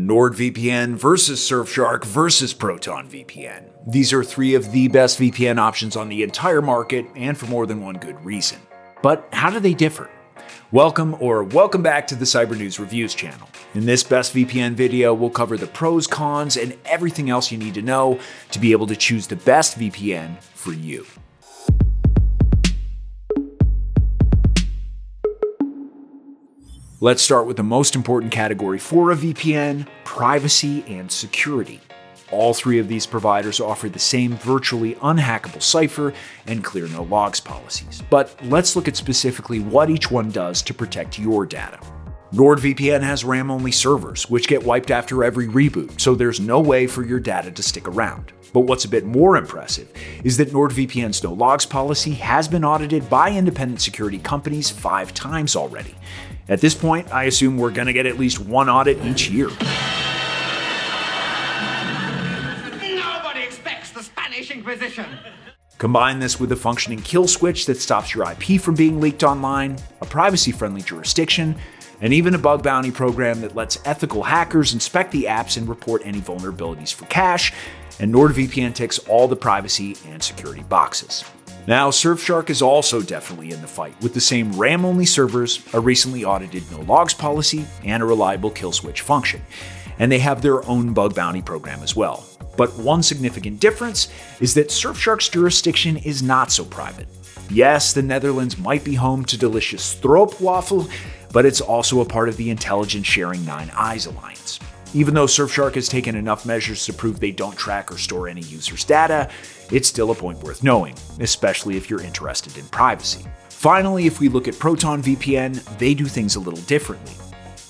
NordVPN versus Surfshark versus Proton VPN. These are three of the best VPN options on the entire market, and for more than one good reason. But how do they differ? Welcome back to the Cyber News Reviews channel. In this Best VPN video, we'll cover the pros, cons, and everything else you need to know to be able to choose the best VPN for you. Let's start with the most important category for a VPN: privacy and security. All three of these providers offer the same virtually unhackable cipher and clear no logs policies. But let's look at specifically what each one does to protect your data. NordVPN has RAM-only servers, which get wiped after every reboot, so there's no way for your data to stick around. But what's a bit more impressive is that NordVPN's no logs policy has been audited by independent security companies 5 times already. At this point, I assume we're going to get at least one audit each year. Nobody expects the Spanish Inquisition. Combine this with a functioning kill switch that stops your IP from being leaked online, a privacy-friendly jurisdiction, and even a bug bounty program that lets ethical hackers inspect the apps and report any vulnerabilities for cache, and NordVPN ticks all the privacy and security boxes. Now, Surfshark is also definitely in the fight with the same RAM-only servers, a recently audited no logs policy, and a reliable kill switch function. And they have their own bug bounty program as well. But one significant difference is that Surfshark's jurisdiction is not so private. Yes, the Netherlands might be home to delicious stroopwafel, but it's also a part of the Intelligence Sharing 9 Eyes Alliance. Even though Surfshark has taken enough measures to prove they don't track or store any users' data, it's still a point worth knowing, especially if you're interested in privacy. Finally, if we look at Proton VPN, they do things a little differently.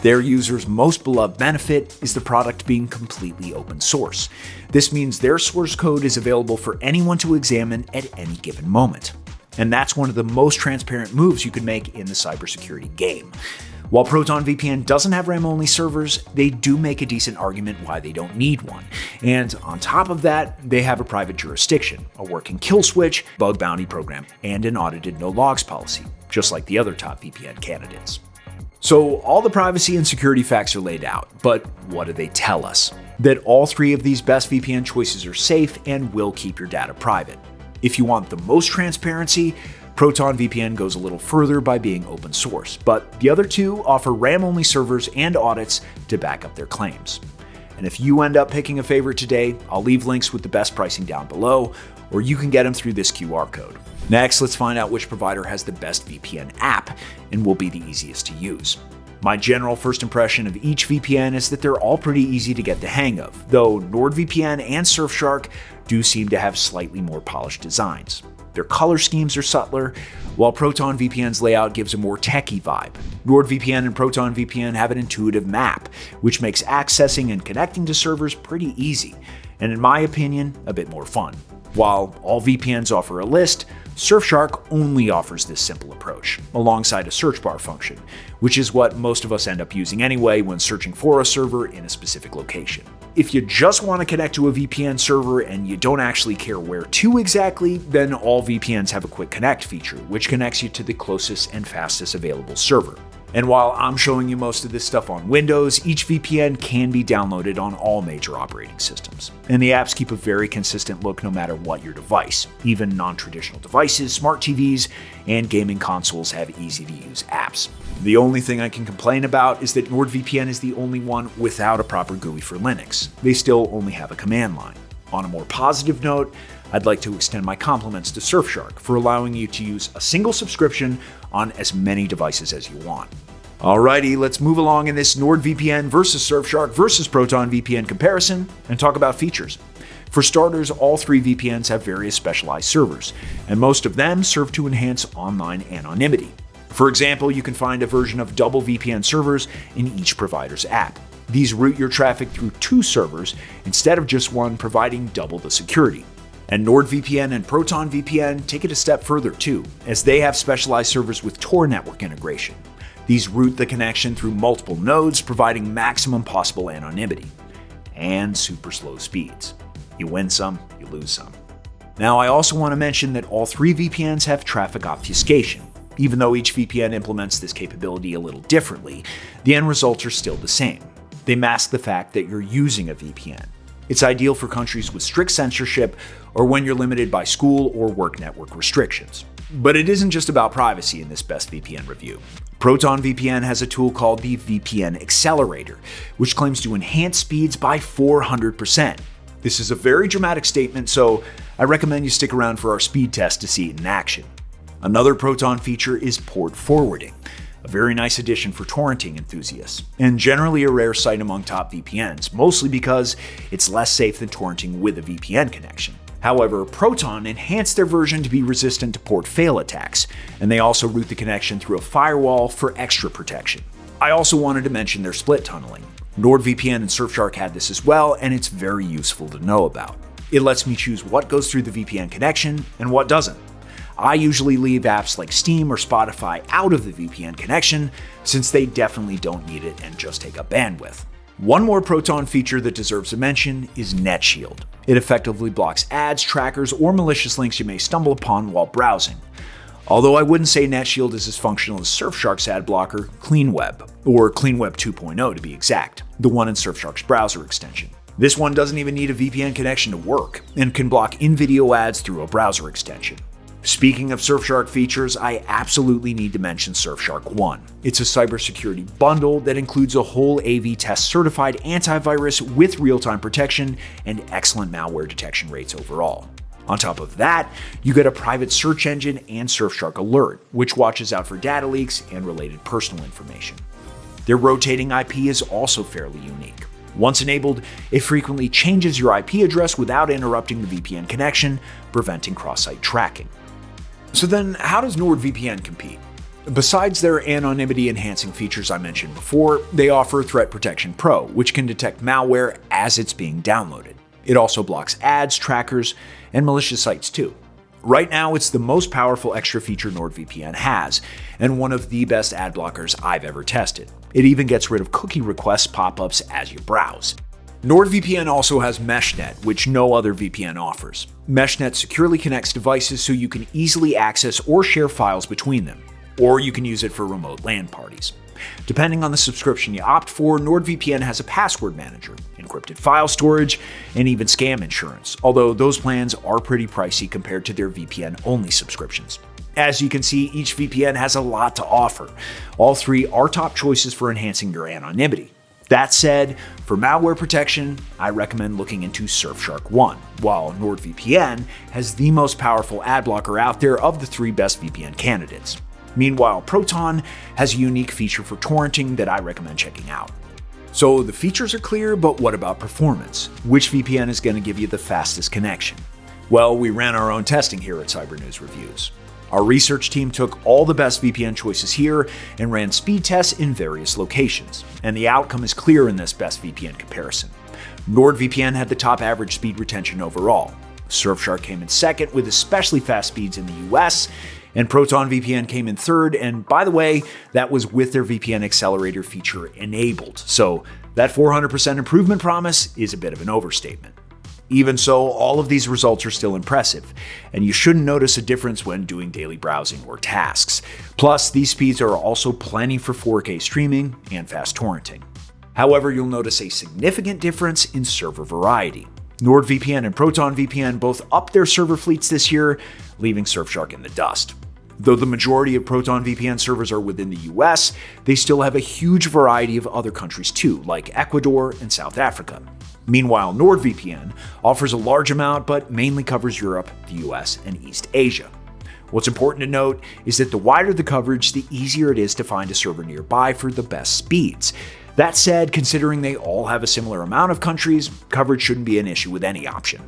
Their users' most beloved benefit is the product being completely open source. This means their source code is available for anyone to examine at any given moment. And that's one of the most transparent moves you can make in the cybersecurity game. While Proton VPN doesn't have RAM-only servers, they do make a decent argument why they don't need one. And on top of that, they have a private jurisdiction, a working kill switch, bug bounty program, and an audited no logs policy, just like the other top VPN candidates. So all the privacy and security facts are laid out, but what do they tell us? That all three of these best VPN choices are safe and will keep your data private. If you want the most transparency, Proton VPN goes a little further by being open source, but the other two offer RAM-only servers and audits to back up their claims. And if you end up picking a favorite today, I'll leave links with the best pricing down below, or you can get them through this QR code. Next, let's find out which provider has the best VPN app and will be the easiest to use. My general first impression of each VPN is that they're all pretty easy to get the hang of, though NordVPN and Surfshark do seem to have slightly more polished designs. Their color schemes are subtler, while Proton VPN's layout gives a more techie vibe. NordVPN and Proton VPN have an intuitive map, which makes accessing and connecting to servers pretty easy, and in my opinion, a bit more fun. While all VPNs offer a list, Surfshark only offers this simple approach, alongside a search bar function, which is what most of us end up using anyway when searching for a server in a specific location. If you just want to connect to a VPN server and you don't actually care where to exactly, then all VPNs have a quick connect feature, which connects you to the closest and fastest available server. And while I'm showing you most of this stuff on Windows, each VPN can be downloaded on all major operating systems. And the apps keep a very consistent look no matter what your device. Even non-traditional devices, smart TVs, and gaming consoles have easy-to-use apps. The only thing I can complain about is that NordVPN is the only one without a proper GUI for Linux. They still only have a command line. On a more positive note, I'd like to extend my compliments to Surfshark for allowing you to use a single subscription on as many devices as you want. Alrighty, let's move along in this NordVPN versus Surfshark versus Proton VPN comparison and talk about features. For starters, all three VPNs have various specialized servers, and most of them serve to enhance online anonymity. For example, you can find a version of double VPN servers in each provider's app. These route your traffic through 2 servers instead of just one, providing double the security. And NordVPN and Proton VPN take it a step further too, as they have specialized servers with Tor network integration. These route the connection through multiple nodes, providing maximum possible anonymity and super slow speeds. You win some, you lose some. Now, I also want to mention that all three VPNs have traffic obfuscation. Even though each VPN implements this capability a little differently, the end results are still the same. They mask the fact that you're using a VPN. It's ideal for countries with strict censorship or when you're limited by school or work network restrictions. But it isn't just about privacy in this Best VPN review. Proton VPN has a tool called the VPN Accelerator, which claims to enhance speeds by 400%. This is a very dramatic statement, so I recommend you stick around for our speed test to see it in action. Another Proton feature is port forwarding, a very nice addition for torrenting enthusiasts, and generally a rare sight among top VPNs, mostly because it's less safe than torrenting with a VPN connection. However, Proton enhanced their version to be resistant to port fail attacks, and they also route the connection through a firewall for extra protection. I also wanted to mention their split tunneling. NordVPN and Surfshark had this as well, and it's very useful to know about. It lets me choose what goes through the VPN connection and what doesn't. I usually leave apps like Steam or Spotify out of the VPN connection since they definitely don't need it and just take up bandwidth. One more Proton feature that deserves a mention is NetShield. It effectively blocks ads, trackers, or malicious links you may stumble upon while browsing. Although I wouldn't say NetShield is as functional as Surfshark's ad blocker, CleanWeb, or CleanWeb 2.0 to be exact, the one in Surfshark's browser extension. This one doesn't even need a VPN connection to work, and can block in-video ads through a browser extension. Speaking of Surfshark features, I absolutely need to mention Surfshark One. It's a cybersecurity bundle that includes a whole AV test certified antivirus with real-time protection and excellent malware detection rates overall. On top of that, you get a private search engine and Surfshark Alert, which watches out for data leaks and related personal information. Their rotating IP is also fairly unique. Once enabled, it frequently changes your IP address without interrupting the VPN connection, preventing cross-site tracking. So then, how does NordVPN compete? Besides their anonymity-enhancing features I mentioned before, they offer Threat Protection Pro, which can detect malware as it's being downloaded. It also blocks ads, trackers, and malicious sites too. Right now, it's the most powerful extra feature NordVPN has, and one of the best ad blockers I've ever tested. It even gets rid of cookie request pop-ups as you browse. NordVPN also has MeshNet, which no other VPN offers. MeshNet securely connects devices so you can easily access or share files between them, or you can use it for remote LAN parties. Depending on the subscription you opt for, NordVPN has a password manager, encrypted file storage, and even scam insurance, although those plans are pretty pricey compared to their VPN-only subscriptions. As you can see, each VPN has a lot to offer. All three are top choices for enhancing your anonymity. That said, for malware protection, I recommend looking into Surfshark One, while NordVPN has the most powerful ad blocker out there of the three best VPN candidates. Meanwhile, Proton has a unique feature for torrenting that I recommend checking out. So the features are clear, but what about performance? Which VPN is going to give you the fastest connection? Well, we ran our own testing here at Cyber News Reviews. Our research team took all the best VPN choices here and ran speed tests in various locations, and the outcome is clear in this best VPN comparison. NordVPN had the top average speed retention overall. Surfshark came in second with especially fast speeds in the US, and Proton VPN came in third, and by the way, that was with their VPN Accelerator feature enabled, so that 400% improvement promise is a bit of an overstatement. Even so, all of these results are still impressive, and you shouldn't notice a difference when doing daily browsing or tasks. Plus, these speeds are also plenty for 4K streaming and fast torrenting. However, you'll notice a significant difference in server variety. NordVPN and Proton VPN both upped their server fleets this year, leaving Surfshark in the dust. Though the majority of Proton VPN servers are within the US, they still have a huge variety of other countries too, like Ecuador and South Africa. Meanwhile, NordVPN offers a large amount but mainly covers Europe, the US, and East Asia. What's important to note is that the wider the coverage, the easier it is to find a server nearby for the best speeds. That said, considering they all have a similar amount of countries, coverage shouldn't be an issue with any option.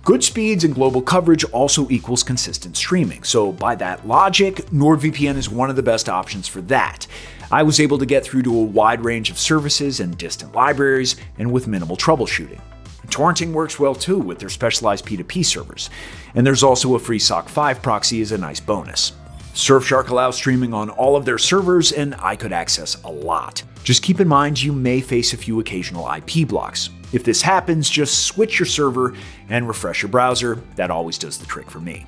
Good speeds and global coverage also equals consistent streaming, so by that logic, NordVPN is one of the best options for that. I was able to get through to a wide range of services and distant libraries, and with minimal troubleshooting. Torrenting works well too with their specialized P2P servers, and there's also a free SOC 5 proxy as a nice bonus. Surfshark allows streaming on all of their servers, and I could access a lot. Just keep in mind you may face a few occasional IP blocks. If this happens, just switch your server and refresh your browser. That always does the trick for me.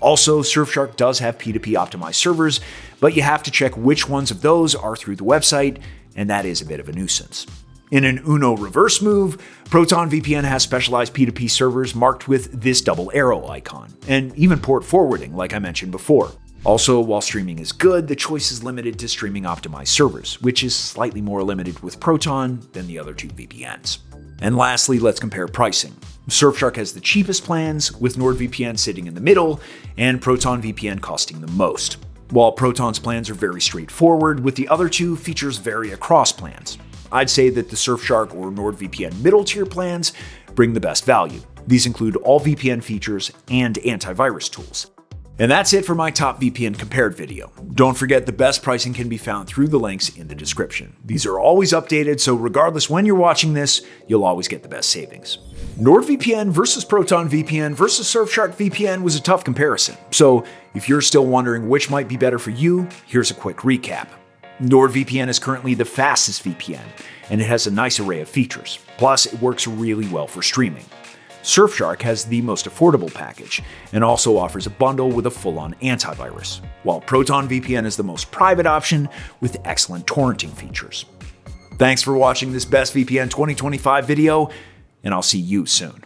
Also, Surfshark does have P2P optimized servers, but you have to check which ones of those are through the website, and that is a bit of a nuisance. In an Uno reverse move, Proton VPN has specialized P2P servers marked with this double arrow icon, and even port forwarding, like I mentioned before. Also, while streaming is good, the choice is limited to streaming optimized servers, which is slightly more limited with Proton than the other two VPNs. And lastly, let's compare pricing. Surfshark has the cheapest plans, with NordVPN sitting in the middle, and Proton VPN costing the most. While Proton's plans are very straightforward, with the other two, features vary across plans. I'd say that the Surfshark or NordVPN middle tier plans bring the best value. These include all VPN features and antivirus tools. And that's it for my top VPN compared video. Don't forget the best pricing can be found through the links in the description. These are always updated, so regardless when you're watching this, you'll always get the best savings. NordVPN versus Proton VPN versus Surfshark VPN was a tough comparison, so if you're still wondering which might be better for you, here's a quick recap. NordVPN is currently the fastest VPN, and it has a nice array of features. Plus, it works really well for streaming. Surfshark has the most affordable package, and also offers a bundle with a full-on antivirus, while Proton VPN is the most private option with excellent torrenting features. Thanks for watching this Best VPN 2025 video, and I'll see you soon.